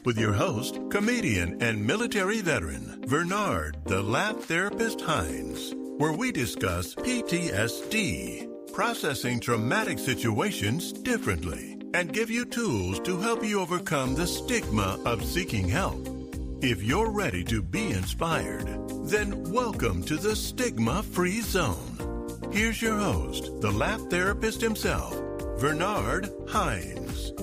with your host, comedian and military veteran, Bernard the Laugh Therapist Hines, where we discuss P.T.S.D, processing traumatic situations differently, and give you tools to help you overcome the stigma of seeking help. If you're ready to be inspired, then welcome to the Stigma-Free Zone. Here's your host, the Laugh Therapist himself, Bernard Hines.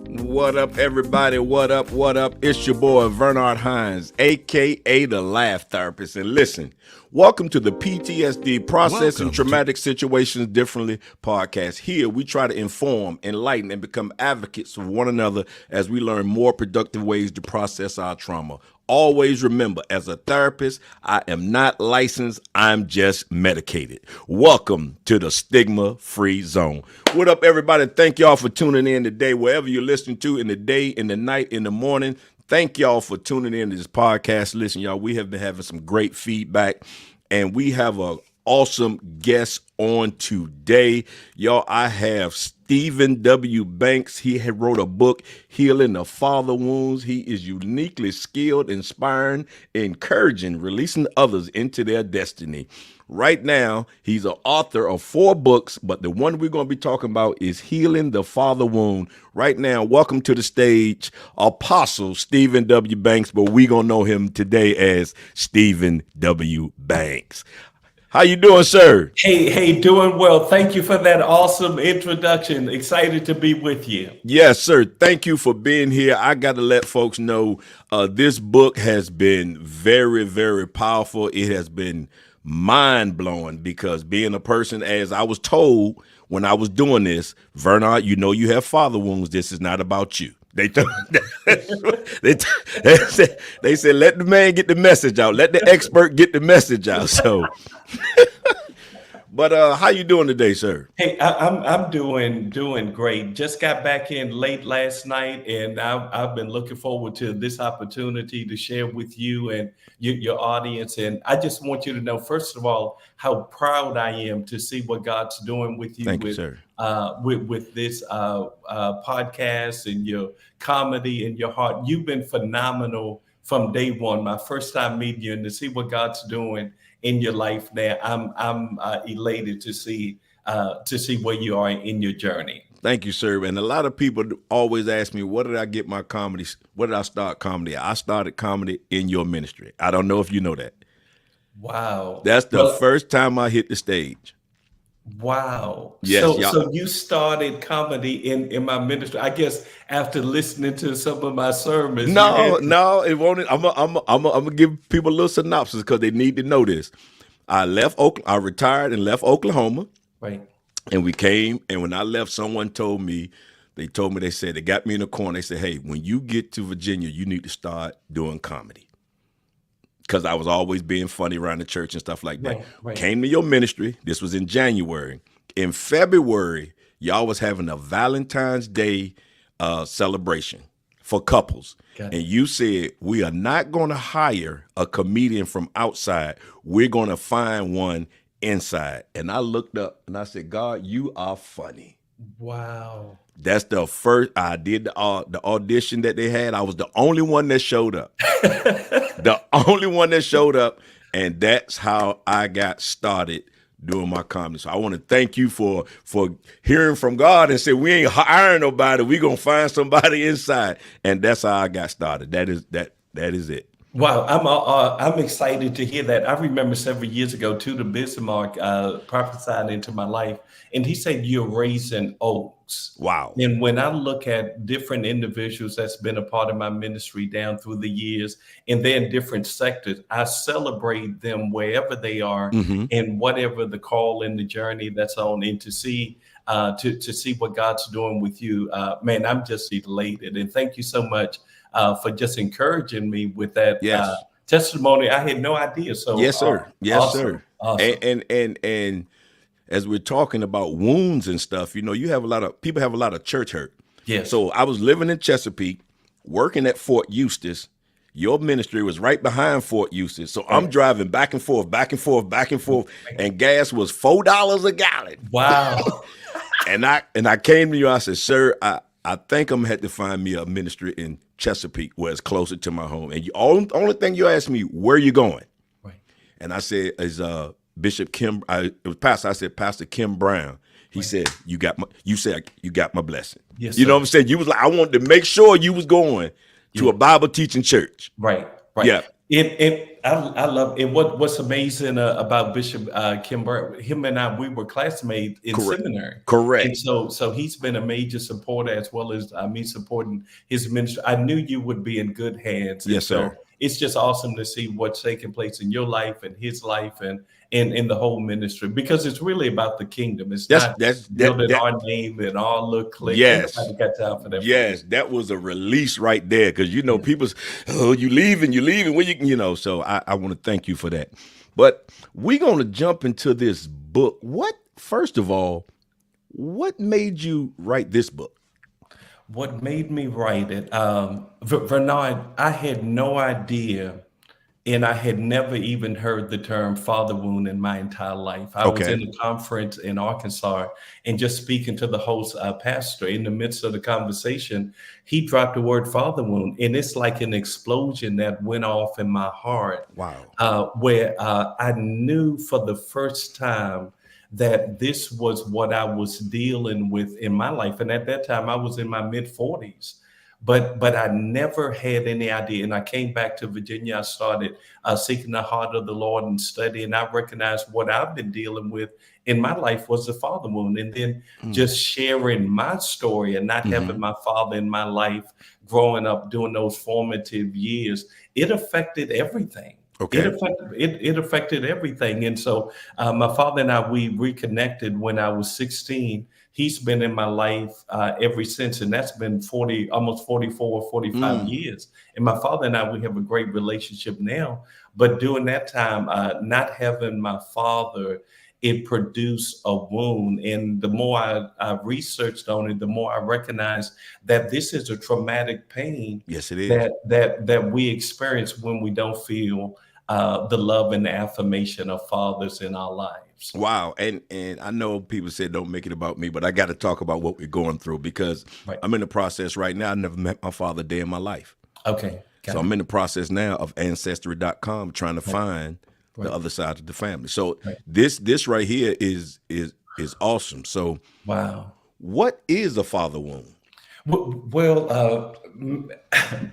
What up, everybody? What up? What up? It's your boy, Bernard Hines, a.k.a. the Laugh Therapist. And listen, welcome to the P.T.S.D. Processing Traumatic Situations Differently podcast. Here, we try to inform, enlighten, and become advocates for one another as we learn more productive ways to process our trauma. Always remember, as a therapist, I am not licensed, I'm just medicated. Welcome to the Stigma-Free Zone. What up, everybody? Thank y'all for tuning in today, wherever you're listening to, in the day, in the night, in the morning. Thank y'all for tuning in to this podcast. Listen, y'all, we have been having some great feedback, and we have an awesome guest on today. Y'all, I have Stephen W. Banks. He had wrote a book, Healing the Father Wounds. He is uniquely skilled, inspiring, encouraging, releasing others into their destiny. Right now, he's an author of 4 books, but the one we're going to be talking about is Healing the Father Wound. Right now, welcome to the stage, Apostle Stephen W. Banks, but we're going to know him today as Stephen W. Banks. How you doing, sir? Hey, doing well. Thank you for that awesome introduction. Excited to be with you. Yes, sir. Thank you for being here. I got to let folks know this book has been very, very powerful. It has been mind-blowing because being a person, as I was told when I was doing this, Bernard, you know you have father wounds. This is not about you. They said, let the man get the message out. Let the expert get the message out. So, but how you doing today, sir? Hey, I'm doing great. Just got back in late last night, and I've been looking forward to this opportunity to share with you and your audience. And I just want you to know, first of all, how proud I am to see what God's doing with you. Thank you, sir. With this podcast and your comedy and your heart. You've been phenomenal from day one. My first time meeting you, and to see what God's doing in your life now, I'm elated to see where you are in your journey. Thank you, sir. And a lot of people always ask me, where did I get my comedy? Where did I start comedy? I started comedy in your ministry. I don't know if you know that. Wow. That's the first time I hit the stage. Wow. Yes, so you started comedy in my ministry, I guess, after listening to some of my sermons. No, it won't. I'm gonna give people a little synopsis because they need to know this. I retired and left Oklahoma. Right. And we came, and when I left, someone told me, they said, they got me in the corner. They said, hey, when you get to Virginia, you need to start doing comedy. Because I was always being funny around the church and stuff like that. Right. Came to your ministry. This was in January. In February, y'all was having a Valentine's Day celebration for couples. And you said, we are not going to hire a comedian from outside. We're going to find one inside. And I looked up and I said, God, you are funny. Wow. That's the first. I did the audition that they had. I was the only one that showed up. The only one that showed up. And that's how I got started doing my comedy. So I want to thank you for hearing from God and say, we ain't hiring nobody. We're going to find somebody inside. And that's how I got started. That is it. Wow, I'm excited to hear that. I remember several years ago, Tudor Bismarck prophesied into my life, and he said, you're raising oaks. Wow. And when I look at different individuals that's been a part of my ministry down through the years, and they're in different sectors, I celebrate them wherever they are, and whatever the call and the journey that's on, and to see what God's doing with you. Man, I'm just elated, and thank you so much for just encouraging me with that testimony. I had no idea. So yes, sir. Yes, awesome. sir. Awesome. And as we're talking about wounds and stuff, you know, people have a lot of church hurt. Yes. So I was living in Chesapeake, working at Fort Eustis. Your ministry was right behind Fort Eustis. So I'm driving back and forth, and gas was $4 a gallon. Wow. And I came to you, I said, sir, I think I'm gonna have to find me a ministry in Chesapeake where it's closer to my home. And only thing you asked me, where you going? Right. And I said, is Bishop Kim? It was Pastor. I said, Pastor Kim Brown. He said, you got my blessing. Yes, you know sir. what I'm saying? You was like, I wanted to make sure you was going to a Bible teaching church. Right. Yeah. I love it. What's amazing about Bishop Kim Brown, him and I, we were classmates in seminary. Correct. And so he's been a major supporter, as well as me supporting his ministry. I knew you would be in good hands. Yes, sir. So it's just awesome to see what's taking place in your life and his life and in the whole ministry, because it's really about the kingdom. It's not building our name and our little clique. Yes. Nobody got time for that. Yes, that was a release right there, because people's, oh, you leaving, where so I want to thank you for that. But we're gonna jump into this book. First of all, what made you write this book? What made me write it? Bernard, I had no idea, and I had never even heard the term father wound in my entire life. I was in a conference in Arkansas, and just speaking to the host pastor, in the midst of the conversation, he dropped the word father wound, and it's like an explosion that went off in my heart. Wow. Where I knew for the first time that this was what I was dealing with in my life. And at that time, I was in my mid-40s. But I never had any idea. And I came back to Virginia. I started seeking the heart of the Lord and studying. I recognized what I've been dealing with in my life was the father wound. And then just sharing my story and not having my father in my life growing up during those formative years, it affected everything. Okay. It affected everything. And so my father and I, we reconnected when I was 16. He's been in my life ever since, and that's been almost 44 or 45 years. And my father and I, we have a great relationship now. But during that time, not having my father, it produced a wound. And the more I researched on it, the more I recognized that this is a traumatic pain. Yes, it is. That we experience when we don't feel the love and the affirmation of fathers in our lives. Wow. And I know people said don't make it about me, but I got to talk about what we're going through, because I'm in the process right now. I never met my father a day in my life. Okay. So I'm in the process now of Ancestry.com trying to find the other side of the family. So this right here is awesome. So wow. What is a father wound? Well,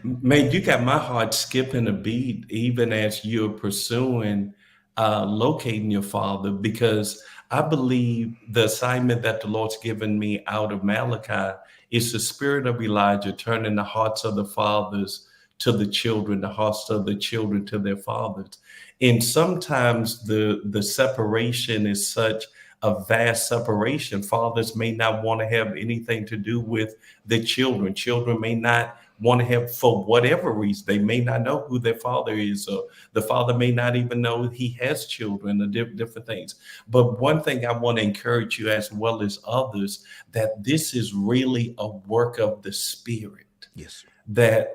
man, you got my heart skipping a beat, even as you're pursuing locating your father, because I believe the assignment that the Lord's given me out of Malachi is the spirit of Elijah, turning the hearts of the fathers to the children, the hearts of the children to their fathers. And sometimes the separation is such a vast separation. Fathers may not want to have anything to do with the children. Children may not want to have, for whatever reason, they may not know who their father is, or the father may not even know he has children, or different things. But one thing I want to encourage you, as well as others, that this is really a work of the Spirit. Yes. That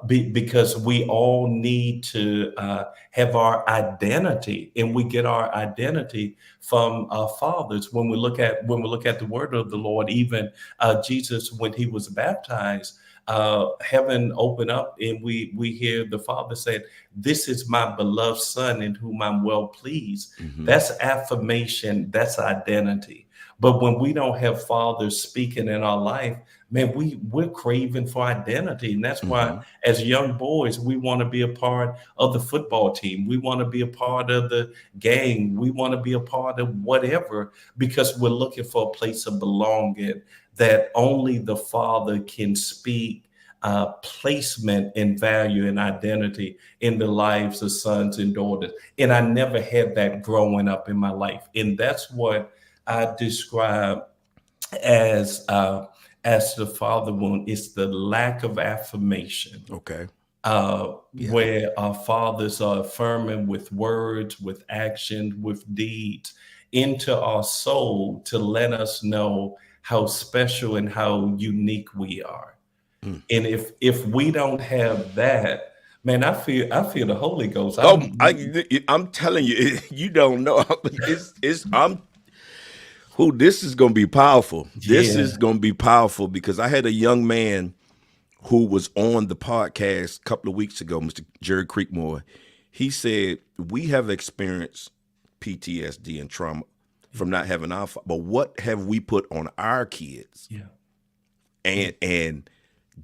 because we all need to have our identity, and we get our identity from our fathers. When we look at the word of the Lord, even Jesus, when he was baptized, heaven opened up, and we hear the Father said, "This is my beloved Son, in whom I'm well pleased." Mm-hmm. That's affirmation. That's identity. But when we don't have fathers speaking in our life, man, we're craving for identity. And that's why, as young boys, we want to be a part of the football team. We want to be a part of the gang. We want to be a part of whatever, because we're looking for a place of belonging that only the Father can speak placement and value and identity in the lives of sons and daughters. And I never had that growing up in my life. And that's what I describe as the father wound. Is the lack of affirmation. Okay. Where our fathers are affirming with words, with action, with deeds into our soul to let us know how special and how unique we are. And if we don't have that, man, I feel the Holy Ghost. I'm telling you, you don't know. Who this is going to be powerful. This Yeah. is going to be powerful because I had a young man who was on the podcast a couple of weeks ago, Mr. Jerry Creekmore. He said, we have experienced PTSD and trauma from not having our father, but what have we put on our kids? Yeah. And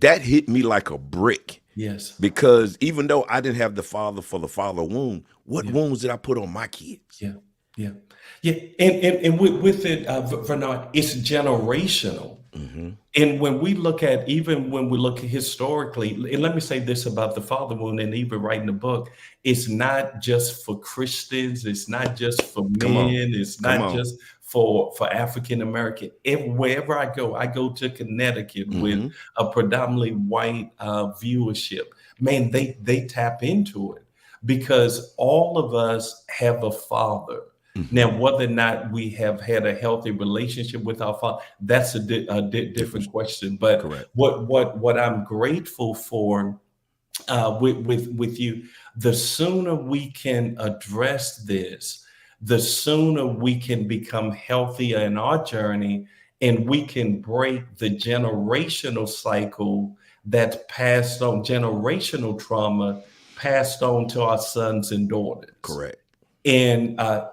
that hit me like a brick. Yes. Because even though I didn't have the father for the father wound, what wounds did I put on my kids? Yeah. Yeah. Yeah. And with it, Bernard, it's generational. And when we look at, even when we look historically, and let me say this about the father wound, and even writing the book, it's not just for Christians, it's not just for men, it's not just for African American. Wherever I go to Connecticut with a predominantly white viewership. Man, they tap into it because all of us have a father. Now, whether or not we have had a healthy relationship with our father, that's a different question. But Correct. what I'm grateful for with you, the sooner we can address this, the sooner we can become healthier in our journey, and we can break the generational cycle that's passed on, generational trauma passed on to our sons and daughters. Correct. And I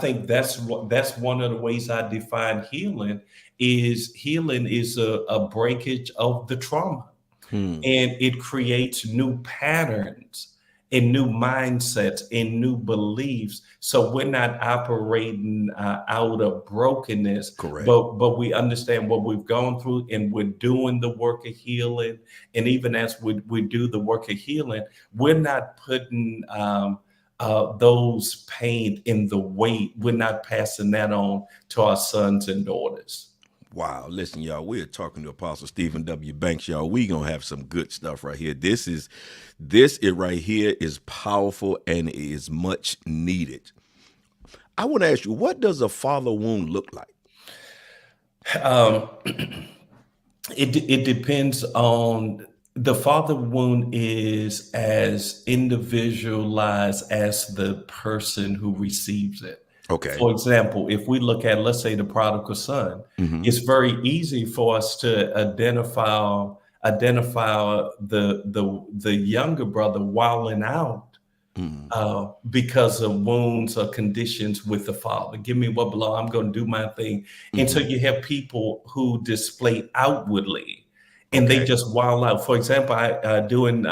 think that's one of the ways I define healing is a breakage of the trauma, and it creates new patterns and new mindsets and new beliefs. So we're not operating out of brokenness, Correct. but we understand what we've gone through, and we're doing the work of healing. And even as we do the work of healing, we're not putting those pain in the weight. We're not passing that on to our sons and daughters. Wow. Listen, y'all, we're talking to Apostle Stephen W. Banks, y'all. We going to have some good stuff right here. This right here is powerful and is much needed. I want to ask you, what does a father wound look like? It depends on. The father wound is as individualized as the person who receives it. Okay. For example, if we look at, let's say, the prodigal son, it's very easy for us to identify the younger brother wilding out because of wounds or conditions with the father. Give me what belongs. I'm going to do my thing. And so you have people who display outwardly, and they just wild out. For example, I doing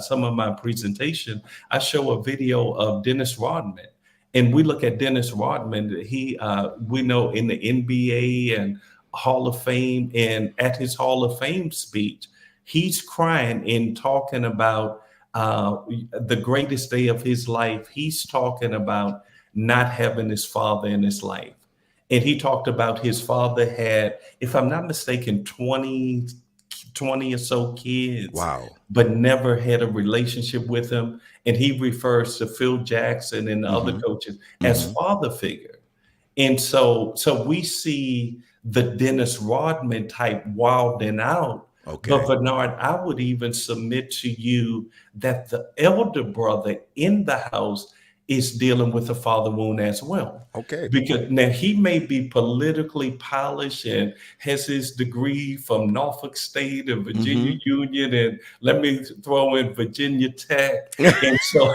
some of my presentation, I show a video of Dennis Rodman, and we look at Dennis Rodman. He, we know, in the NBA and Hall of Fame, and at his Hall of Fame speech, he's crying and talking about the greatest day of his life. He's talking about not having his father in his life, and he talked about his father had, if I'm not mistaken, 20 or so kids. Wow. But never had a relationship with him. And he refers to Phil Jackson and the other coaches as father figure. And so we see the Dennis Rodman type wilding out. Okay. But Bernard, I would even submit to you that the elder brother in the house is dealing with a father wound as well. Okay. Because now he may be politically polished and has his degree from Norfolk State and Virginia Union, and let me throw in Virginia Tech. And so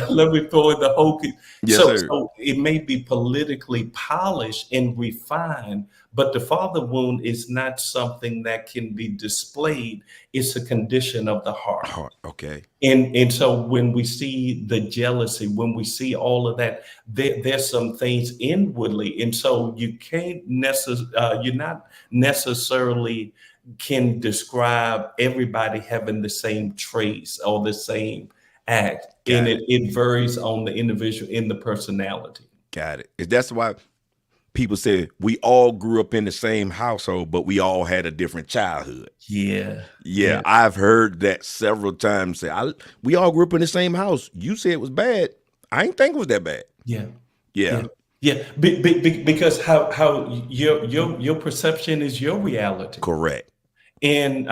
let me throw in the Hokie. Yes, So it may be politically polished and refined, but the father wound is not something that can be displayed. It's a condition of the heart. Okay. And so when we see the jealousy, when we see all of that, there's some things inwardly. And so you can't you're not necessarily can describe everybody having the same traits or the same act. Got and it varies on the individual in the personality. Got it. That's why people say we all grew up in the same household, but we all had a different childhood. Yeah. I've heard that several times. We all grew up in the same house. You said it was bad. I ain't think it was that bad. Yeah. Because how your perception is your reality. Correct. And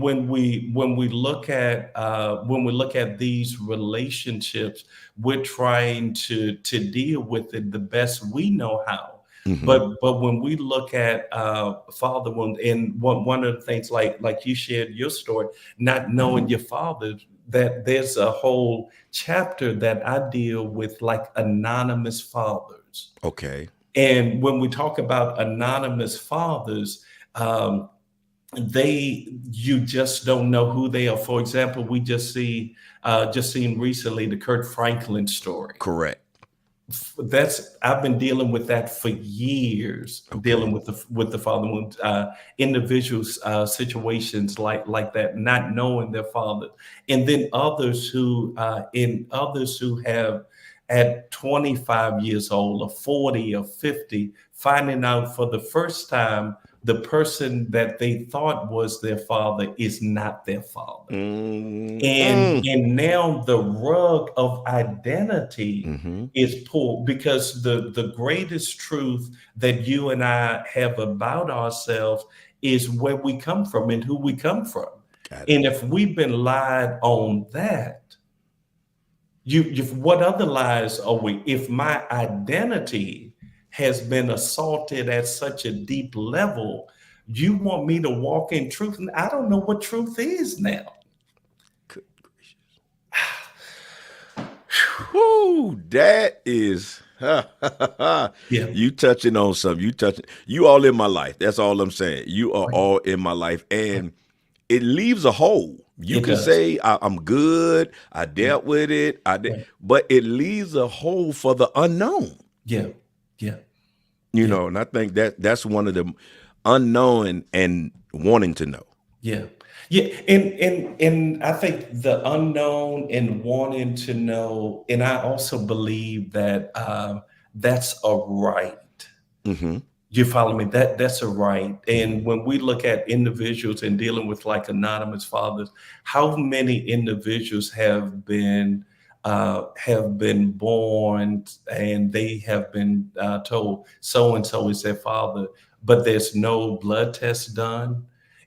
when we look at these relationships, we're trying to deal with it the best we know how. But when we look at father wound, and one of the things, like you shared your story, not knowing your father, that there's a whole chapter that I deal with, like anonymous fathers. Okay. And when we talk about anonymous fathers, um, you just don't know who they are. For example, we just seen recently the Kurt Franklin story. Correct. I've been dealing with that for years, dealing with the father wound, individuals, situations like that, not knowing their father. And then others who have, at 25 years old or 40 or 50, finding out for the first time the person that they thought was their father is not their father. And now the rug of identity is pulled, because the greatest truth that you and I have about ourselves is where we come from and who we come from. And if we've been lied on that, what other lies are we? If my identity has been assaulted at such a deep level, you want me to walk in truth, and I don't know what truth is now. Good gracious. Whoo, that is you touching on something. You all in my life. That's all I'm saying. You are all in my life, and it leaves a hole. You can say I'm good, I dealt with it, but it leaves a hole for the unknown. You know, and I think that's one of the unknown and wanting to know. And I think the unknown and wanting to know, and I also believe that that's a right. You follow me? That's a right. And when we look at individuals and dealing with like anonymous fathers, how many individuals have been born and they have been told so and so is their father, but there's no blood test done.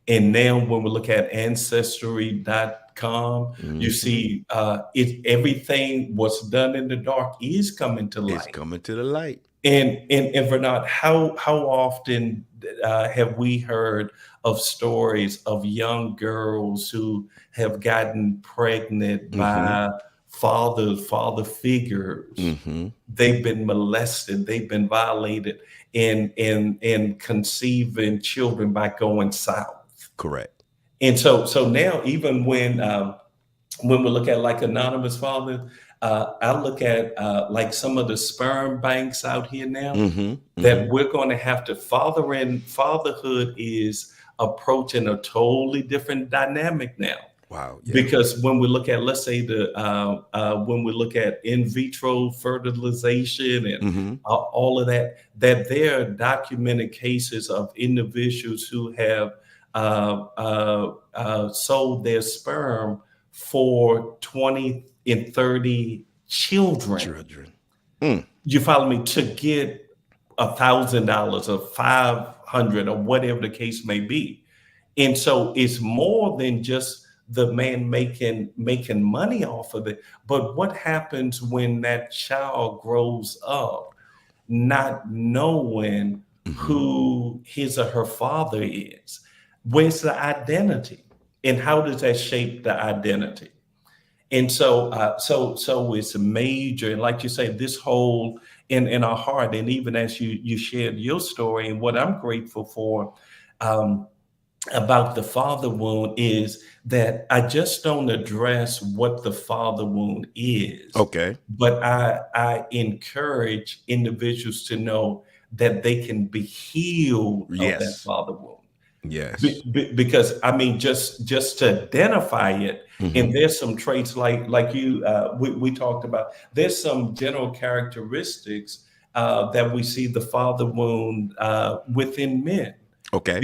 And now when we look at ancestry.com, you see everything was done in the dark is coming to light. It's coming to the light. And Bernard, how often have we heard of stories of young girls who have gotten pregnant by father figures? They've been molested, they've been violated, and conceiving children by going south. Correct. And so now, even when we look at like anonymous fathers, I look at like some of the sperm banks out here now that we're going to have to fatherhood is approaching a totally different dynamic now. Wow. Because when we look at, let's say when we look at in vitro fertilization and all of that there are documented cases of individuals who have sold their sperm for 20 and 30 children. You follow me? To get $1,000 or $500 or whatever the case may be. And so it's more than just the man making money off of it. But what happens when that child grows up not knowing who his or her father is? Where's the identity? And how does that shape the identity? And so it's major. And like you say, this whole in our heart, and even as you shared your story, and what I'm grateful for about the father wound is that I just don't address what the father wound is. Okay. But I encourage individuals to know that they can be healed of that father wound. Yes. Because I mean, just to identify it, and there's some traits like you we talked about. There's some general characteristics that we see the father wound within men. Okay.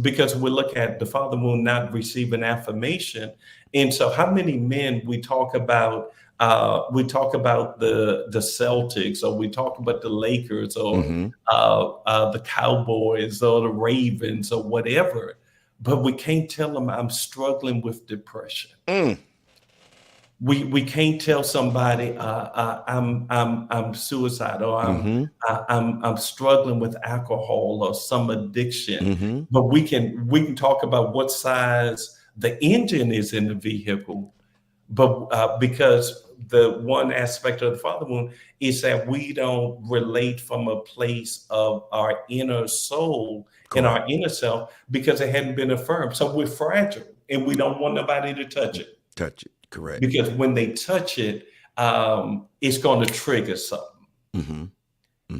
Because we look at the father wound not receiving affirmation, and so how many men we talk about the Celtics, or we talk about the Lakers, or the Cowboys, or the Ravens, or whatever. but we can't tell them I'm struggling with depression. Mm. We can't tell somebody I'm suicidal, or I'm struggling with alcohol or some addiction. But we can talk about what size the engine is in the vehicle. But because the one aspect of the father wound is that we don't relate from a place of our inner soul and our inner self, because it hadn't been affirmed. So we're fragile, and we don't want nobody to touch it. Touch it. Correct. Because when they touch it, it's going to trigger something.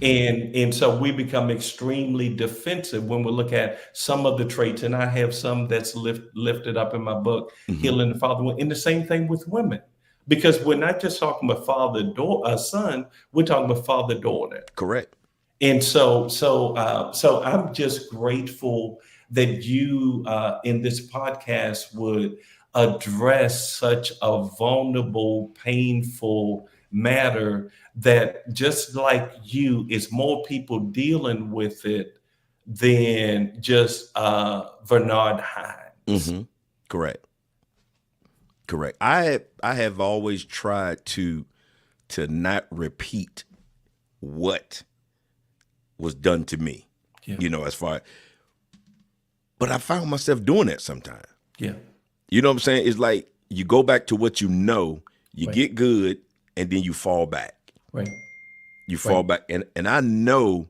And so we become extremely defensive when we look at some of the traits. And I have some that's lifted up in my book, Healing the Father Wound. And the same thing with women, because we're not just talking about son, we're talking about father-daughter. Correct. And so I'm just grateful that you in this podcast would address such a vulnerable, painful matter, that just like you, is more people dealing with it than just Bernard Hines. Correct. I have always tried to not repeat what was done to me, as far, but I found myself doing that sometimes. Yeah. You know what I'm saying? It's like you go back to what you get good, and then you fall back. Right. You fall back. And I know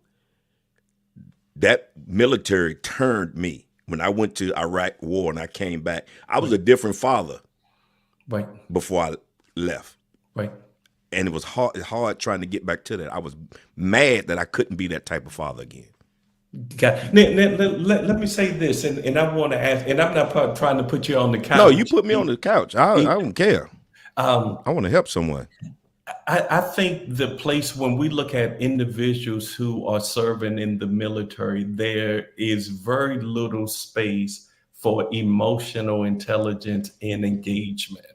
that military turned me. When I went to Iraq war and I came back, I was a different father before I left. Right. And it was hard trying to get back to that. I was mad that I couldn't be that type of father again. Let me say this, and I want to ask, and I'm not trying to put you on the couch. No, you put me on the couch. I don't care. I want to help someone. I think the place, when we look at individuals who are serving in the military, there is very little space for emotional intelligence and engagement.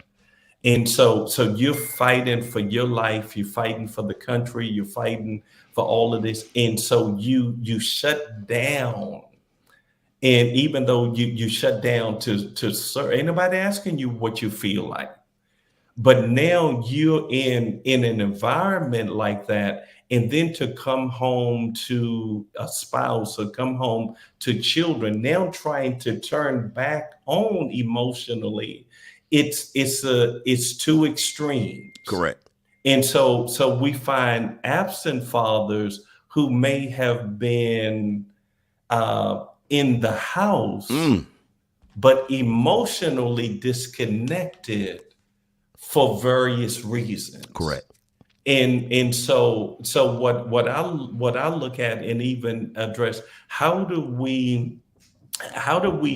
And so you're fighting for your life, you're fighting for the country, you're fighting for all of this. And so you shut down. And even though you shut down to serve, ain't nobody asking you what you feel like. But now you're in an environment like that, and then to come home to a spouse or come home to children, now trying to turn back on emotionally, it's too extreme. Correct. And so we find absent fathers who may have been in the house, but emotionally disconnected for various reasons. Correct. And so what I look at and even address, how do we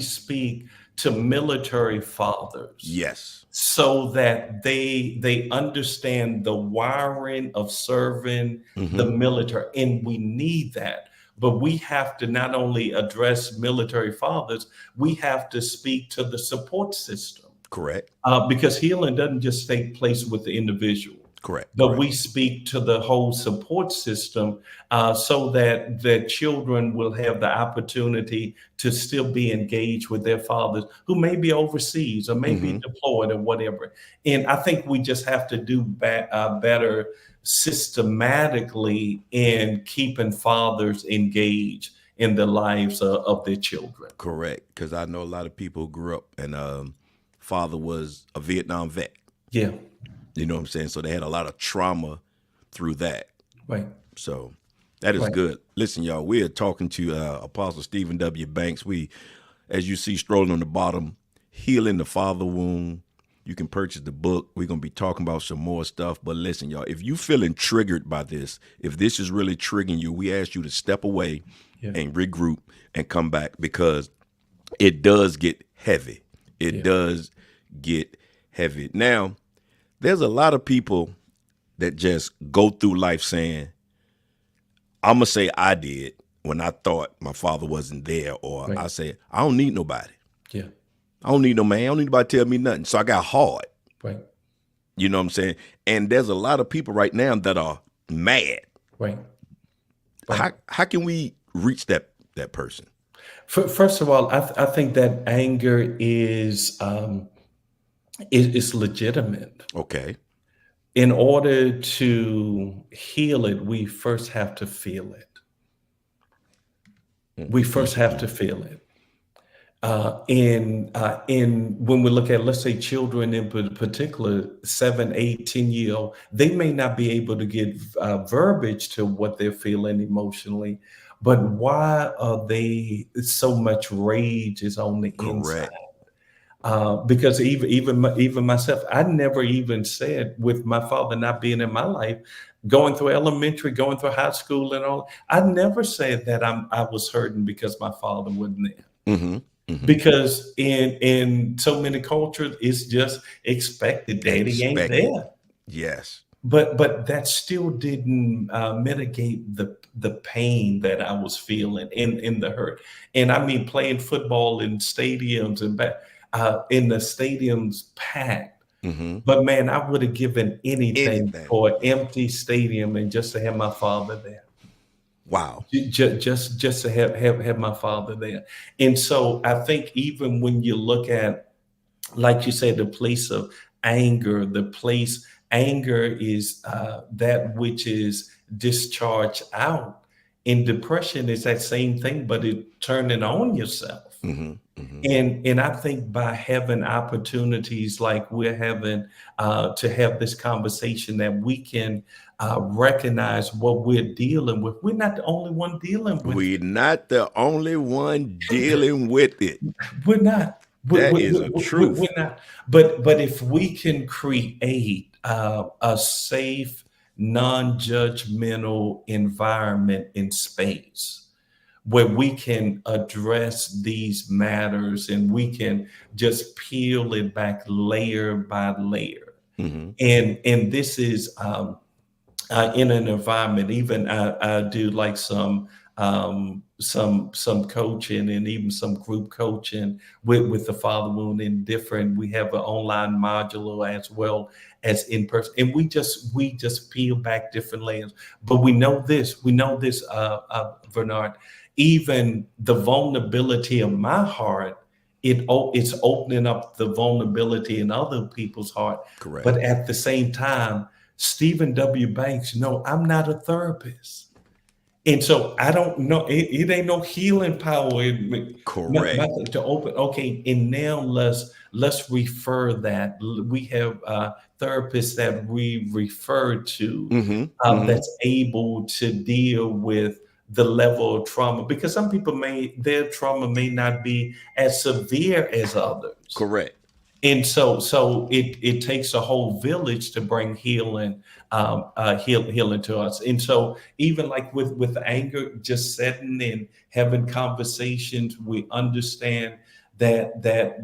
speak to military fathers? Yes. So that they understand the wiring of serving the military. And we need that. But we have to not only address military fathers, we have to speak to the support system. Correct. Because healing doesn't just take place with the individual. Correct. But we speak to the whole support system so that the children will have the opportunity to still be engaged with their fathers who may be overseas or may be deployed or whatever. And I think we just have to do better systematically in keeping fathers engaged in the lives of their children. Correct. Because I know a lot of people who grew up and father was a Vietnam vet. Yeah. You know what I'm saying? So they had a lot of trauma through that. Right. So that is good. Listen, y'all, we are talking to Apostle Stephen W. Banks. We, as you see strolling on the bottom, Healing the Father Wound. You can purchase the book. We're going to be talking about some more stuff. But listen, y'all, if you feeling triggered by this, if this is really triggering you, we ask you to step away and regroup and come back, because it does get heavy. It does get heavy. Now, there's a lot of people that just go through life saying, I'm going to say I did when I thought my father wasn't there, or I say, I don't need nobody. Yeah. I don't need no man. I don't need nobody to tell me nothing. So I got hard. Right. You know what I'm saying? And there's a lot of people right now that are mad. Right. How can we reach that person? First of all, I think that anger is legitimate. Okay. In order to heal it, we first have to feel it. We first have to feel it. In when we look at, let's say, children in particular, 7, 8, 10-year old, they may not be able to get verbiage to what they're feeling emotionally, but why are they so much rage is on the inside? Correct. Because even myself, I never even said, with my father not being in my life, going through elementary, going through high school, and all, I never said that I was hurting because my father wasn't there. Mm-hmm. Mm-hmm. Because in so many cultures, it's just expected. Daddy ain't Expected. there. Yes. But that still didn't mitigate the pain that I was feeling in the hurt. And I mean, playing football in stadiums and in the stadiums packed. Mm-hmm. But man, I would have given anything Anything. for an empty stadium and just to have my father there. Wow. Just to have my father there. And so I think even when you look at, like you said, the place of anger, the place anger is that which is discharged out. In depression, it's that same thing, but it turning on yourself. Mm-hmm. Mm-hmm. And I think by having opportunities like we're having to have this conversation, that we can recognize what we're dealing with. We're not the only one dealing with We're it. not the only one dealing with it. We're not. That is a truth. We're not. But if we can create a safe, non-judgmental environment in space where we can address these matters and we can just peel it back layer by layer. Mm-hmm. And this is in an environment. Even I do like some coaching and even some group coaching with the father wound in different. We have an online module as well as in person, and we just peel back different layers. But we know this, Bernard. Even the vulnerability of my heart, it's opening up the vulnerability in other people's heart. Correct. But at the same time, Stephen W. Banks, no, I'm not a therapist. And so I don't know. It ain't no healing power in me. Correct. To open. Okay, and now let's refer that. We have therapists that we refer to Mm-hmm. Mm-hmm. that's able to deal with the level of trauma, because some people their trauma may not be as severe as others. Correct. And so it takes a whole village to bring healing, healing to us. And so even like with anger, just sitting and having conversations, we understand that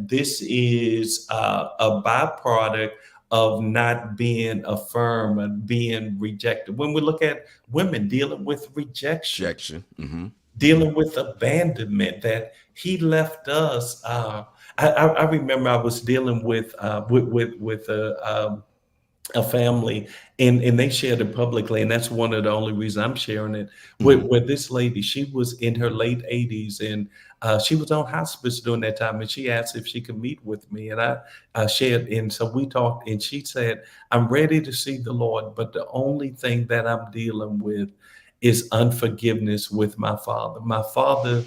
this is a byproduct of not being affirmed and being rejected. When we look at women dealing with rejection, Rejection. Mm-hmm. dealing with abandonment, that he left us. I remember I was dealing with a family, and they shared it publicly, and that's one of the only reasons I'm sharing it. Mm-hmm. With this lady, she was in her late 80s, and she was on hospice during that time, and she asked if she could meet with me, and I shared, and so we talked, and she said, "I'm ready to see the Lord, but the only thing that I'm dealing with is unforgiveness with my father. My father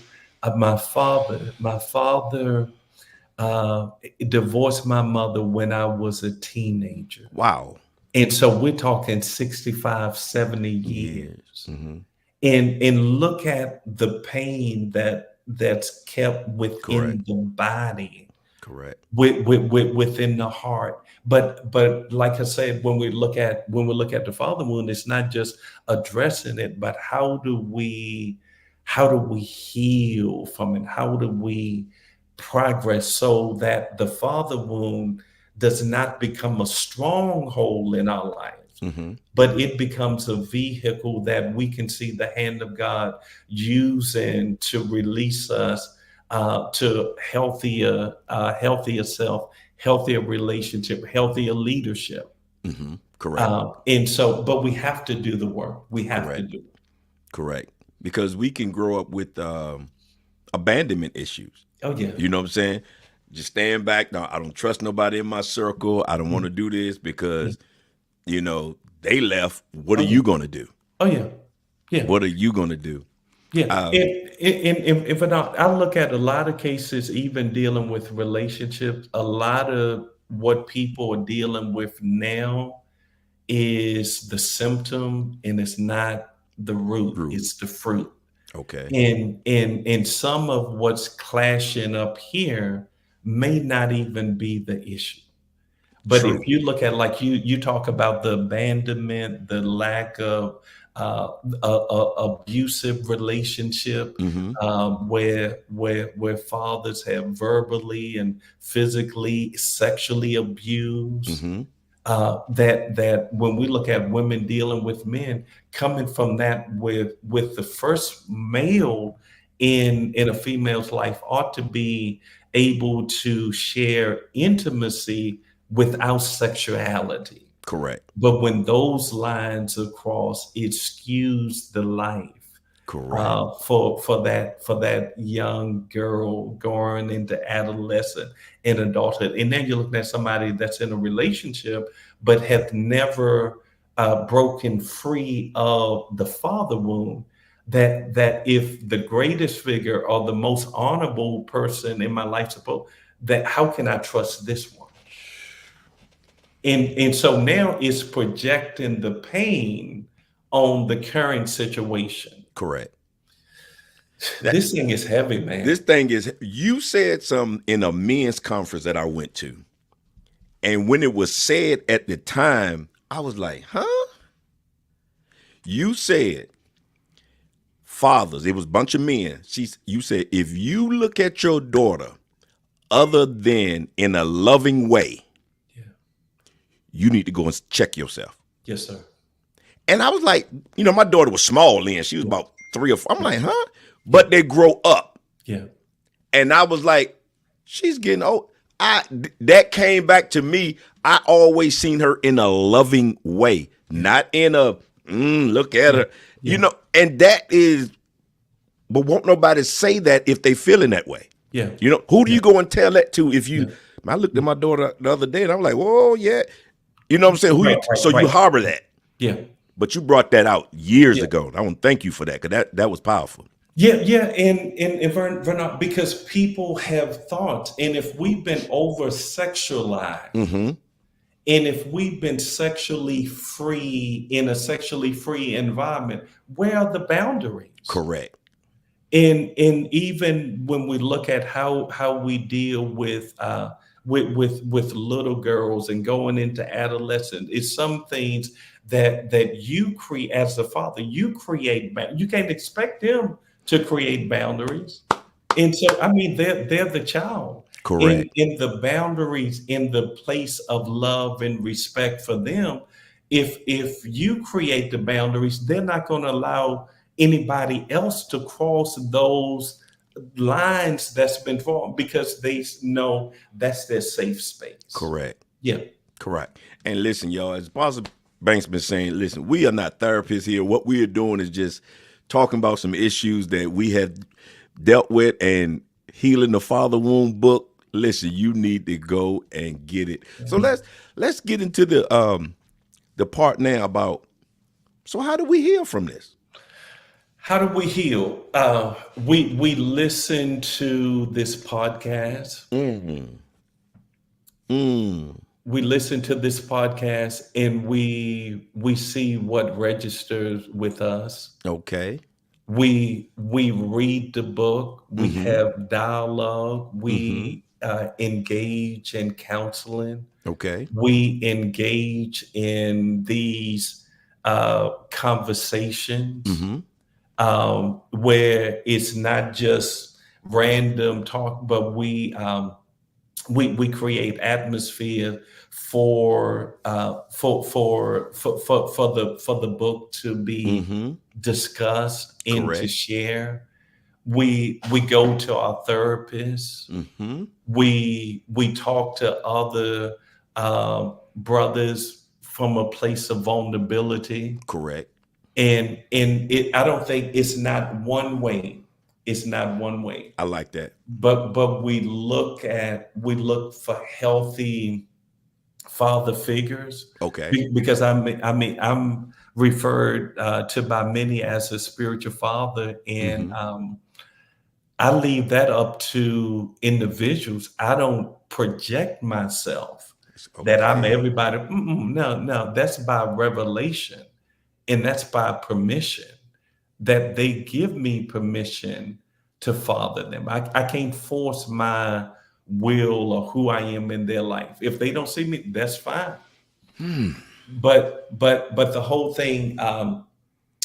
divorced my mother when I was a teenager." Wow. And so we're talking 65, 70 years. Mm-hmm. And look at the pain that's kept within Correct. the body, Correct. within the heart. But like I said, when we look at the father wound, it's not just addressing it, but how do we heal from it? How do we progress so that the father wound does not become a stronghold in our lives, Mm-hmm. but it becomes a vehicle that we can see the hand of God using to release us to healthier self, healthier relationship, healthier leadership. Mm-hmm. Correct. And so, but we have to do the work. We have to Correct. do it. Correct. Because we can grow up with abandonment issues. Oh yeah. You know what I'm saying? Just stand back. No, I don't trust nobody in my circle. I don't want to do this because, they left. What Oh are yeah. you going to do? Oh yeah. Yeah. What are you going to do? Yeah. And if I look at a lot of cases, even dealing with relationships, a lot of what people are dealing with now is the symptom and it's not the root, Root. it's the fruit. Okay. And some of what's clashing up here may not even be the issue. But if True. you look at like you talk about the abandonment, the lack of abusive relationship, Mm-hmm. where fathers have verbally and physically, sexually abused, Mm-hmm. that when we look at women dealing with men, coming from that with the first male in a female's life ought to be able to share intimacy without sexuality. Correct. But when those lines are crossed, it skews the life Correct. for that young girl going into adolescent and adulthood. And then you're looking at somebody that's in a relationship but have never broken free of the father wound. That if the greatest figure or the most honorable person in my life supposed that how can I trust this one? And so now it's projecting the pain on the current situation. Correct. This thing is heavy, man. This thing is, you said something in a men's conference that I went to. And when it was said at the time, I was like, huh? You said, fathers, it was a bunch of men. You said, if you look at your daughter other than in a loving way, Yeah. you need to go and check yourself. Yes, sir. And I was like, my daughter was small then. She was about 3 or 4. I'm like, huh? But they grow up. Yeah. And I was like, she's getting old. That came back to me. I always seen her in a loving way, not in a look at her, and that is, but won't nobody say that if they feeling that way. Yeah. Who do you go and tell that to if you, I looked at my daughter the other day and I'm like, whoa, yeah. You know what I'm saying? You harbor that. Yeah. But you brought that out years ago. I want to thank you for that because that was powerful. Yeah, and Vernon, because people have thoughts, and if we've been over sexualized, Mm-hmm. and if we've been sexually free in a sexually free environment, where are the boundaries? Correct. And even when we look at how we deal with little girls and going into adolescence, it's some things that you create as a father. You create. You can't expect them to create boundaries. And so, I mean, they're the child. Correct. In the boundaries, in the place of love and respect for them, if you create the boundaries, they're not going to allow anybody else to cross those lines that's been formed because they know that's their safe space. Correct. Yeah. Correct. And listen, y'all, as Pastor Banks been saying, listen, we are not therapists here. What we are doing is just talking about some issues that we have dealt with, and Healing the Father Wound book. Listen, you need to go and get it. Mm-hmm. So let's get into the part now about, so how do we heal from this? How do we heal? We listen to this podcast. Mm-hmm. We listen to this podcast and we see what registers with us. Okay. We read the book. We have dialogue. We engage in counseling. Okay. We engage in these conversations where it's not just random talk, but we create atmosphere for the book to be discussed and Correct. to share. We go to our therapists. We talk to other brothers from a place of vulnerability. Correct. And I don't think it's not one way is not one way. I like that. But we look for healthy father figures, Okay. because I'm referred to by many as a spiritual father, and I leave that up to individuals. I don't project myself that I'm Okay. everybody. No, that's by revelation, and that's by permission, that they give me permission to father them. I can't force my will or who I am in their life. If they don't see me, that's fine. But the whole thing,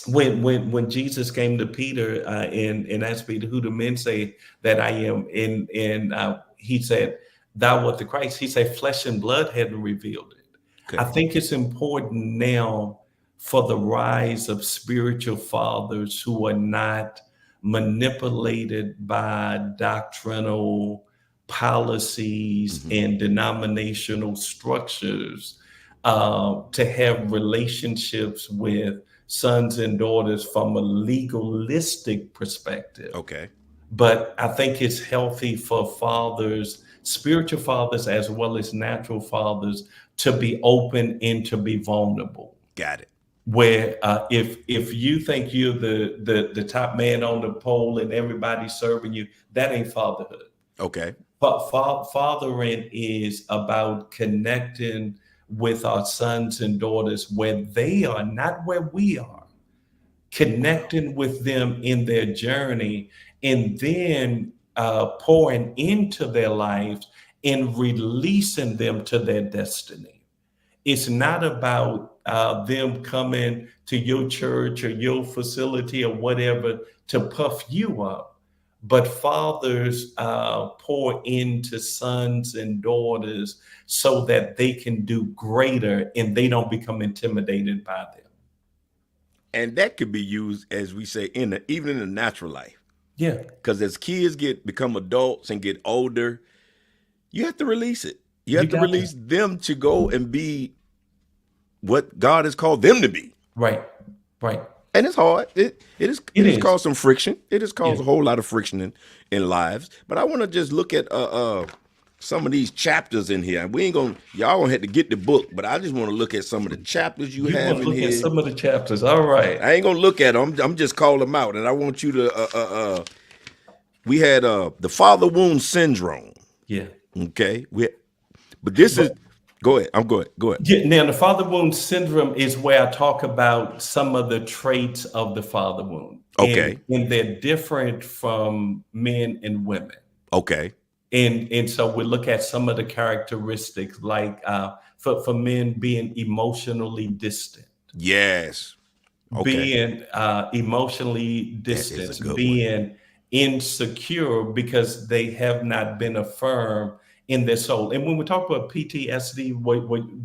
when Jesus came to Peter, and asked Peter, "Who do men say that I am?" And he said, "Thou art the Christ." He said, "Flesh and blood hadn't revealed it." I Okay. think it's important now for the rise of spiritual fathers who are not manipulated by doctrinal policies and denominational structures, to have relationships with sons and daughters from a legalistic perspective. Okay. But I think it's healthy for fathers, spiritual fathers, as well as natural fathers, to be open and to be vulnerable. Got it. Where if you think you're the top man on the pole and everybody's serving you, that ain't fatherhood. Okay. But fathering is about connecting with our sons and daughters where they are, not where we are, connecting with them in their journey, and then pouring into their lives and releasing them to their destiny. It's not about them coming to your church or your facility or whatever to puff you up, but fathers pour into sons and daughters so that they can do greater and they don't become intimidated by them. And that could be used, as we say, even in the natural life. Yeah, Because as kids become adults and get older, you have to release it. You you have to got release them to go and be what God has called them to be. right, right. And it's hard. It It has is. caused some friction. It has caused Yeah. a whole lot of friction in lives. But I want to just look at some of these chapters in here. We ain't y'all gonna have to get the book, but I just want to look at some of the chapters you You have want to in look here. at some of the chapters. All right. I ain't gonna look at them. I'm just calling them out, and I want you to. We had the father wound syndrome. Yeah. Okay, but this is. Go ahead. Go ahead. Yeah, now, the father wound syndrome is where I talk about some of the traits of the father wound. Okay. And they're different from men and women. Okay. And so we look at some of the characteristics, like for men being emotionally distant, Yes. Okay. being emotionally distant, being insecure because they have not been affirmed in their soul. And when we talk about PTSD,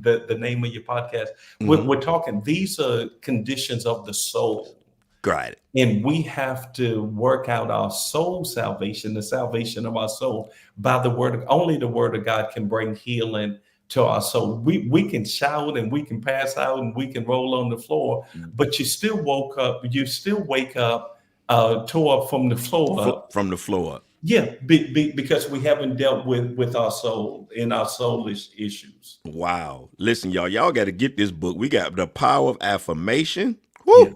the name of your podcast, we're talking, these are conditions of the soul. Got it. And we have to work out our soul salvation, the salvation of our soul, by the word. Only the word of God can bring healing to our soul. We can shout and we can pass out and we can roll on the floor, but you still wake up tore up from the floor up. From the floor up. Yeah, because we haven't dealt with our soul and our soulish issues. Wow. Listen, y'all got to get this book. We got The Power of Affirmation. Woo! Yeah.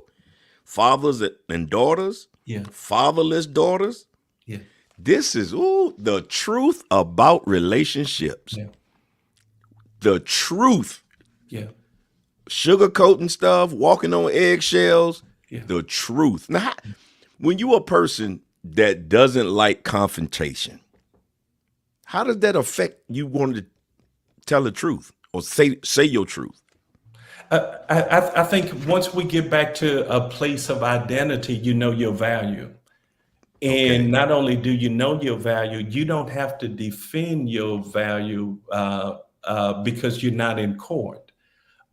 Fathers and daughters. Yeah. Fatherless daughters. Yeah. This is the truth about relationships. Yeah. The truth. Yeah. Sugarcoating stuff, walking on eggshells. Yeah. The truth. Now, when you're a person that doesn't like confrontation, how does that affect you wanting to tell the truth or say your truth? I think once we get back to a place of identity, you know your value. And not only do you know your value, you don't have to defend your value because you're not in court,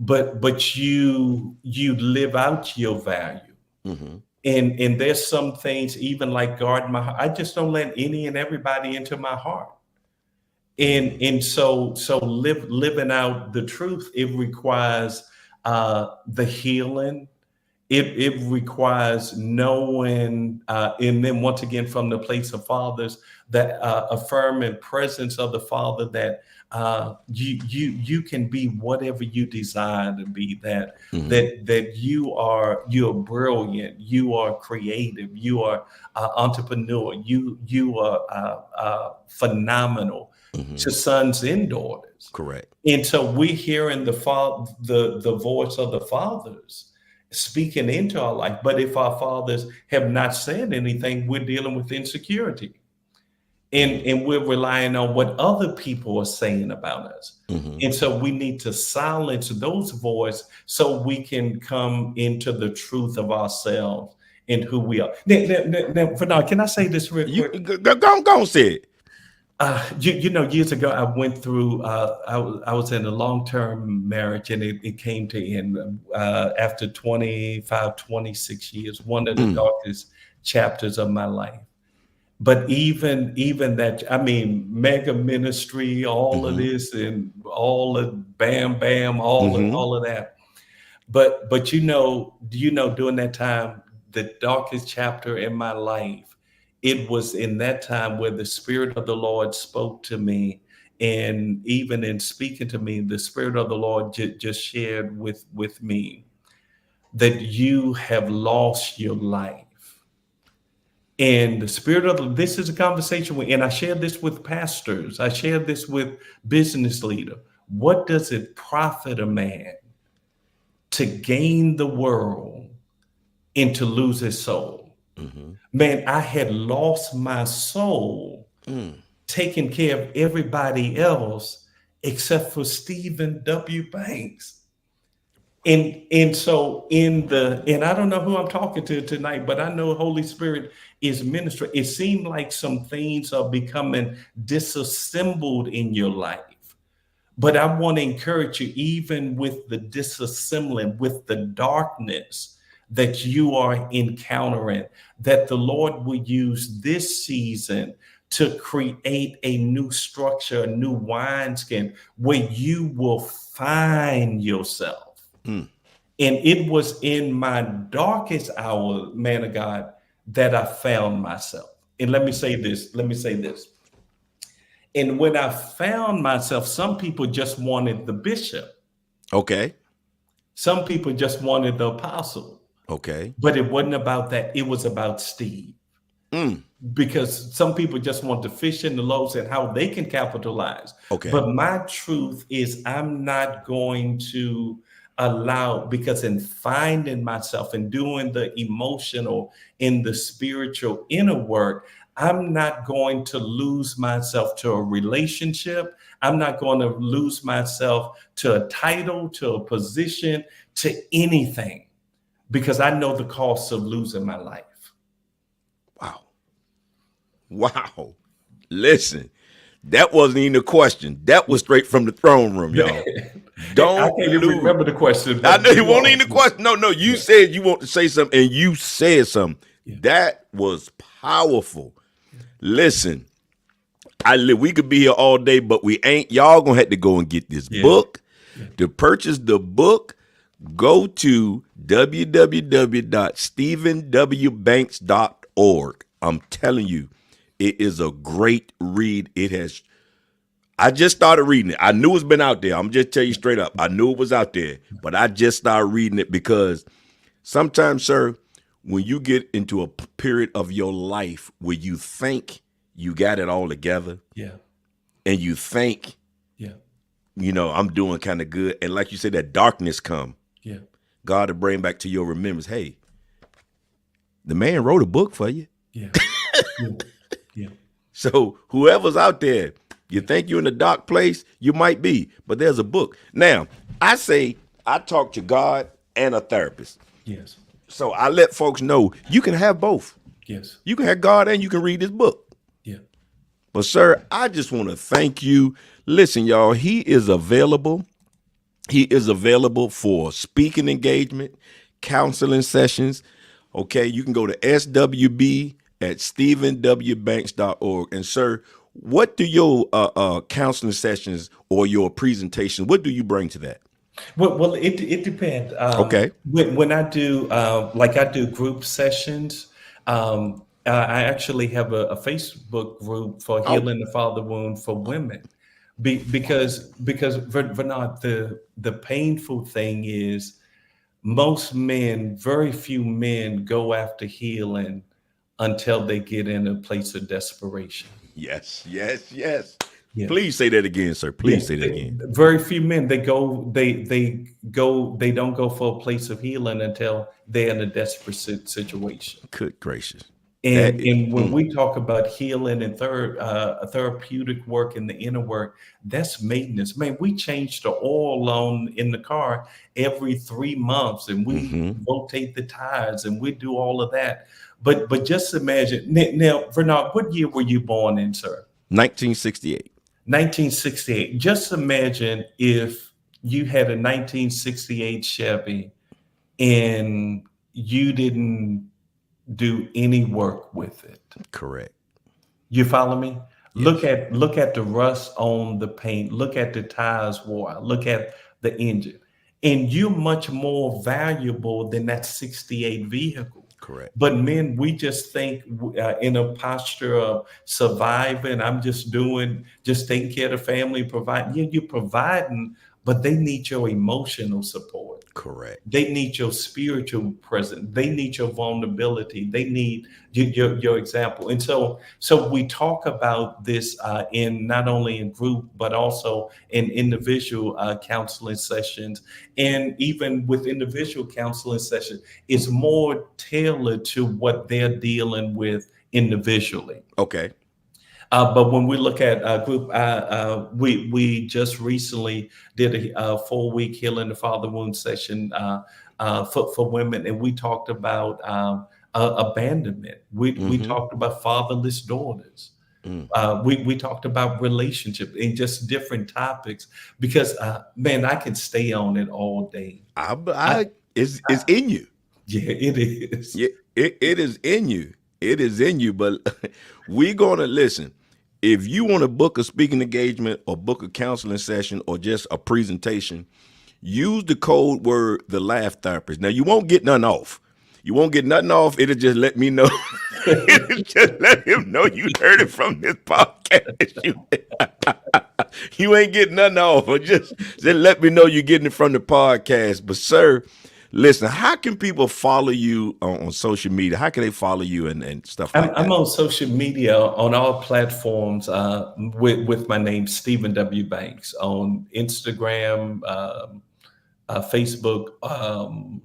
but you live out your value. Mm-hmm. And there's some things, even like guard my heart, I just don't let any and everybody into my heart. And so living out the truth, it requires the healing. it requires knowing, and then once again from the place of fathers, that affirming presence of the Father, that you can be whatever you desire to be. That you're brilliant, you are creative, you are entrepreneur, you are phenomenal to sons and daughters. Correct. And so we're hearing the voice of the fathers speaking into our life. But if our fathers have not said anything, we're dealing with insecurity. And we're relying on what other people are saying about us. And so we need to silence those voices so we can come into the truth of ourselves and who we are. Now, Bernard, can I say this real quick? Go on, say it. Years ago, I went through, I was in a long-term marriage, and it came to end after 25, 26 years, one of the darkest chapters of my life. But even that, I mean, mega ministry, all of this and all of bam, bam, all of that. But during that time, the darkest chapter in my life, it was in that time where the Spirit of the Lord spoke to me. And even in speaking to me, the Spirit of the Lord just shared with me that you have lost your life. And the Spirit of this is a conversation and I share this with pastors. I share this with business leaders. What does it profit a man to gain the world and to lose his soul? Man, I had lost my soul taking care of everybody else except for Stephen W. Banks. And so and I don't know who I'm talking to tonight, but I know Holy Spirit is ministering. It seemed like some things are becoming disassembled in your life. But I want to encourage you, even with the disassembling, with the darkness that you are encountering, that the Lord will use this season to create a new structure, a new wineskin where you will find yourself. And it was in my darkest hour, man of God, that I found myself. And let me say this. And when I found myself, some people just wanted the bishop. Okay. Some people just wanted the apostle. Okay. But it wasn't about that. It was about Steve. Because some people just want to fish in the loaves and how they can capitalize. Okay. But my truth is I'm not going to allow, because in finding myself and doing the emotional and the spiritual inner work, I'm not going to lose myself to a relationship. I'm not going to lose myself to a title, to a position, to anything, because I know the cost of losing my life. Wow. Listen, that wasn't even a question. That was straight from the throne room, y'all. I can't even remember the question. I know you won't even the question. No, you said you want to say something, and you said something. Yeah. That was powerful. Yeah. Listen, we could be here all day, but we ain't. Y'all gonna have to go and get this book. Yeah. To purchase the book, go to www.stephenwbanks.org. I'm telling you, it is a great read. I just started reading it. I knew it's been out there. I'm just tell you straight up. I knew it was out there, but I just started reading it because sometimes, sir, when you get into a period of your life where you think you got it all together, and you think, I'm doing kind of good, and like you said, that darkness come, God to bring back to your remembrance, hey, the man wrote a book for you. So whoever's out there, you think you're in a dark place, you might be, but there's a book. Now, I say I talk to God and a therapist. Yes. So I let folks know you can have both. Yes. You can have God and you can read this book. Yeah. But sir, I just want to thank you. Listen, y'all, he is available. He is available for speaking engagement, counseling sessions. Okay, you can go to SWB at stephenwbanks.org. And sir, what do your counseling sessions or your presentation, what do you bring to that? Well, it depends. Okay. When I do like I do group sessions, I actually have a Facebook group for Oh, healing the father wound for women. Because Bernard, the painful thing is most men, very few men go after healing until they get in a place of desperation. yes, yes, yes. Yeah. Please say that again, sir. Yeah, Please say that again. very few men they don't go for a place of healing until they're in a desperate situation. Good gracious. That And when we talk about healing and therapeutic work and the inner work, that's maintenance. Man, we change the oil on in the car every 3 months, and we mhm. rotate the tires, and we do all of that. But just imagine now, Bernard, what year were you born in, sir? 1968. 1968. Just imagine if you had a 1968 Chevy and you didn't do any work with it. Correct. You follow me? Yes. Look at the rust on the paint. Look at the tires wore out. Look at the engine. And you're much more valuable than that 68 vehicle. Correct. But men, we just think in a posture of surviving. I'm just taking care of the family, providing. Yeah, you're providing, but they need your emotional support. Correct. They need your spiritual presence. They need your vulnerability. They need your example. And so we talk about this in not only in group but also in individual counseling sessions, and even with individual counseling sessions, it's more tailored to what they're dealing with individually. Okay. But when we look at group, we just recently did a 4 week healing the father wound session for women, and we talked about abandonment. We Mhm. talked about fatherless daughters. Mm. We talked about relationship and just different topics because man, I can stay on it all day. I, I it's in you. yeah, it is. Yeah, it is in you. It is in you. But we're gonna listen. If you want to book a speaking engagement or book a counseling session or just a presentation, use the code word the laugh therapist. Now you won't get nothing off. You won't get nothing off. It'll just let me know. It'll just let him know you heard it from this podcast. You ain't getting nothing off. Or just let me know you're getting it from the podcast. But sir, listen, how can people follow you on social media? How can they follow you and stuff like I'm that? on social media on all platforms with my name, Stephen W. Banks, on Instagram, Facebook,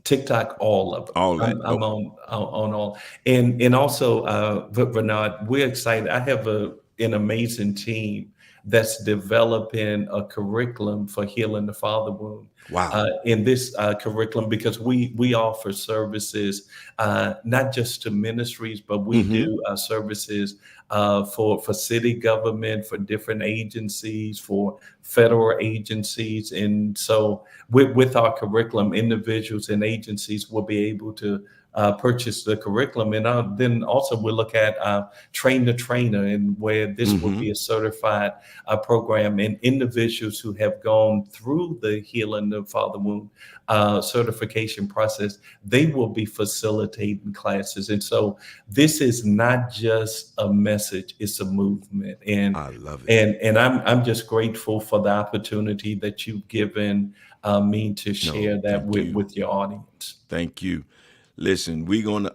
TikTok, all of them. All that. I'm on all, and also Bernard, we're excited. I have an amazing team that's developing a curriculum for healing the father wound. Wow. In this curriculum, because we offer services not just to ministries, but we Mm-hmm. do services for city government, for different agencies, for federal agencies, and so with our curriculum, individuals and agencies will be able to purchase the curriculum, and then also we'll look at train the trainer, and where this will Mm-hmm. be a certified program, and individuals who have gone through the healing of father wound certification process, they will be facilitating classes. And so this is not just a message, it's a movement. And I love it. and I'm just grateful for the opportunity that you've given me to No, share that thank you. with your audience. Thank you. Listen, we're gonna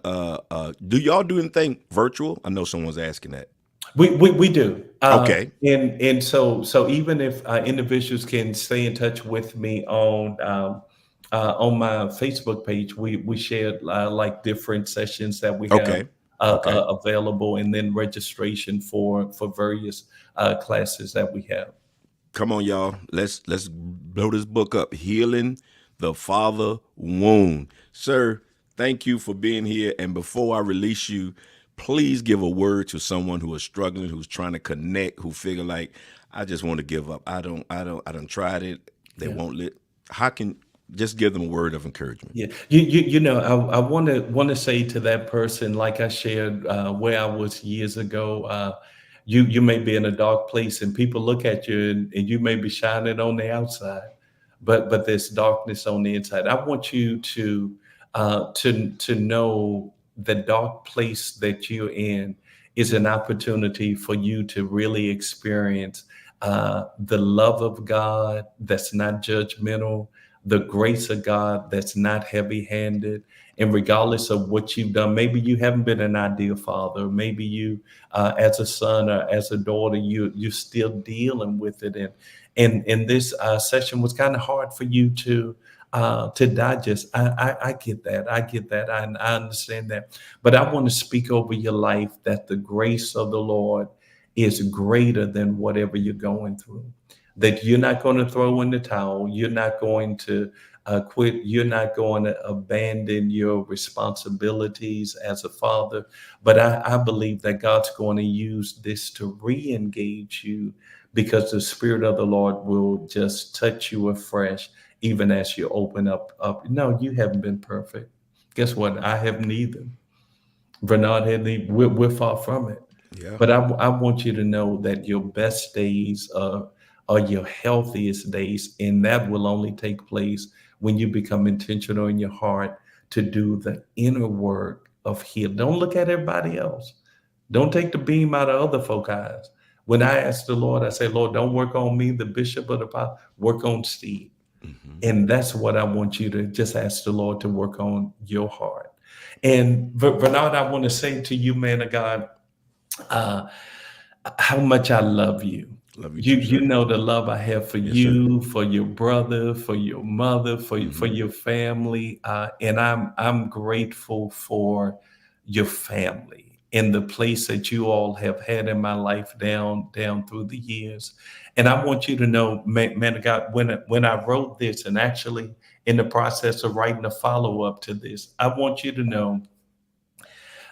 do y'all do anything virtual? I know someone's asking that. We do. Okay. And so even if individuals can stay in touch with me on my Facebook page, we shared like different sessions that we have Okay. Okay. available, and then registration for various classes that we have. Come on, y'all. Let's blow this book up. Healing the Father Wound. Sir, thank you for being here. And before I release you, please give a word to someone who is struggling, who's trying to connect, who figure like, I just want to give up. I don't tried it. They Yeah. won't let. How can just give them a word of encouragement? Yeah, you know, I want to say to that person, like I shared where I was years ago. You may be in a dark place, and people look at you, and you may be shining on the outside, but there's darkness on the inside. I want you to know the dark place that you're in is an opportunity for you to really experience the love of God that's not judgmental, the grace of God that's not heavy handed. And regardless of what you've done, maybe you haven't been an ideal father, maybe you, as a son or as a daughter, you're still dealing with it. And this session was kind of hard for you to digest. I get that. I get that. I understand that. But I want to speak over your life that the grace of the Lord is greater than whatever you're going through. That you're not going to throw in the towel. You're not going to quit. You're not going to abandon your responsibilities as a father. But I believe that God's going to use this to re-engage you, because the Spirit of the Lord will just touch you afresh, even as you open up. No, you haven't been perfect. Guess what? I have neither. Bernard had neither. We're far from it. Yeah. But I want you to know that your best days are your healthiest days, and that will only take place when you become intentional in your heart to do the inner work of healing. Don't look at everybody else. Don't take the beam out of other folk eyes. When I ask the Lord, I say, Lord, don't work on me, the bishop of the power, work on Steve. And that's what I want you to just ask the Lord to work on your heart. And Bernard, I want to say to you, man of God, uh, how much I love you. Love you You too, you sir. know the love I have for Yes, sir. you, for your brother, for your mother, for your family, and I'm grateful for your family and the place that you all have had in my life down through the years. And I want you to know, man of God, when I wrote this, and actually in the process of writing a follow up to this, I want you to know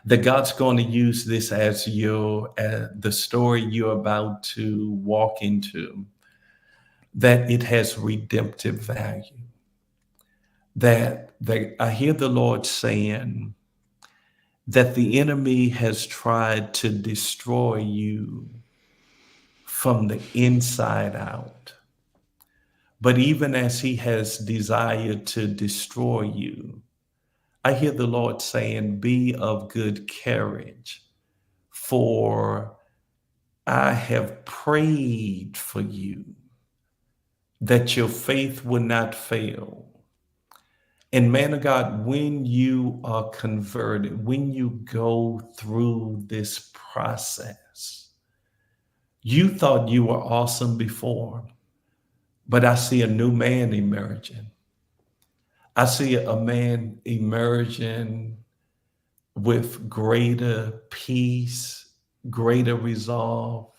that God's going to use this as your the story you're about to walk into, that it has redemptive value. That I hear the Lord saying that the enemy has tried to destroy you from the inside out. But even as he has desired to destroy you, I hear the Lord saying, be of good courage, for I have prayed for you that your faith would not fail. And man of God, when you are converted, when you go through this process, you thought you were awesome before, but I see a new man emerging. I see a man emerging with greater peace, greater resolve,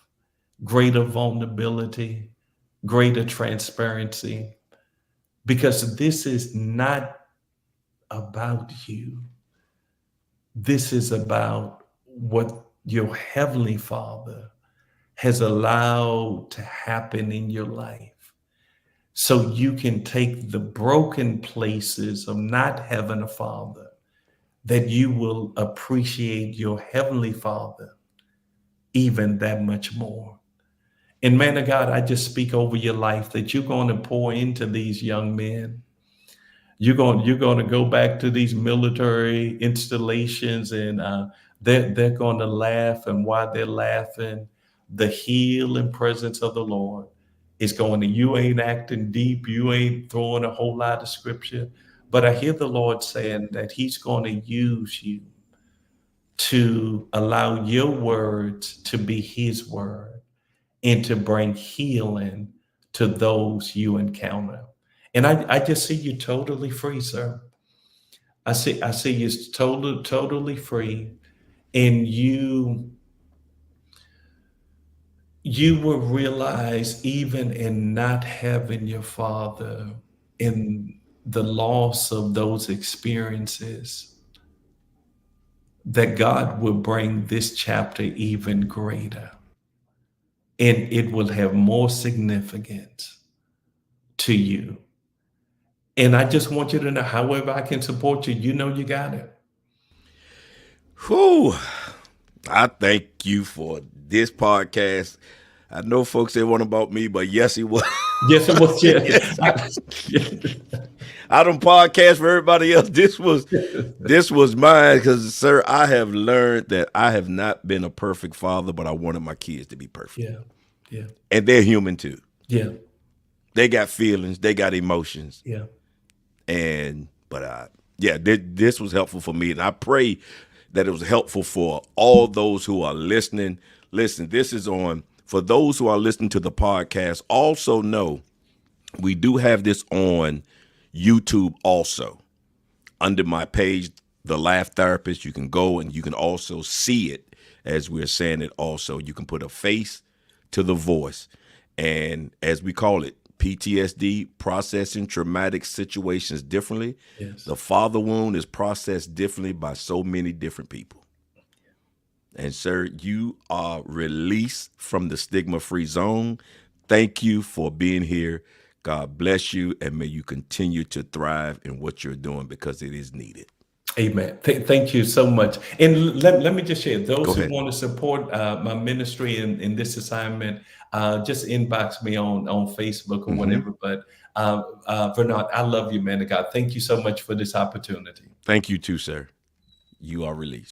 greater vulnerability, greater transparency, because this is not about you. This is about what your Heavenly Father has allowed to happen in your life. So you can take the broken places of not having a father, that you will appreciate your Heavenly Father even that much more. And man of God, I just speak over your life that you're going to pour into these young men. You're going to go back to these military installations, and they're going to laugh, and while they're laughing, the healing presence of the Lord is going to. You ain't acting deep, you ain't throwing a whole lot of scripture, but I hear the Lord saying that He's going to use you to allow your words to be His word and to bring healing to those you encounter. And I just see you totally free, sir. I see you totally free. And you will realize, even in not having your father, in the loss of those experiences, that God will bring this chapter even greater, and it will have more significance to you. And I just want you to know, however I can support you, you know you got it. Whew. I thank you for this podcast. I know folks say one about me, but yes, he was. Yes, it was. Yeah. Yes, I don't podcast for everybody else. This was mine because, sir, I have learned that I have not been a perfect father, but I wanted my kids to be perfect. Yeah. Yeah. And they're human too. Yeah. They got feelings, they got emotions. Yeah. This was helpful for me, and I pray that it was helpful for all those who are listening. Listen, this is on for those who are listening to the podcast. Also know we do have this on YouTube also. Under my page, The Laugh Therapist, you can go and you can also see it as we're saying it also. You can put a face to the voice. And as we call it, PTSD, processing traumatic situations differently. Yes. The father wound is processed differently by so many different people. And sir, you are released from the stigma-free zone. Thank you for being here. God bless you, and may you continue to thrive in what you're doing because it is needed. Amen. Thank you so much. And let me just share, those who ahead. want to support my ministry in this assignment, just inbox me on Facebook or whatever. But Bernard, I love you, man of God. Thank you so much for this opportunity. Thank you too, sir. You are released.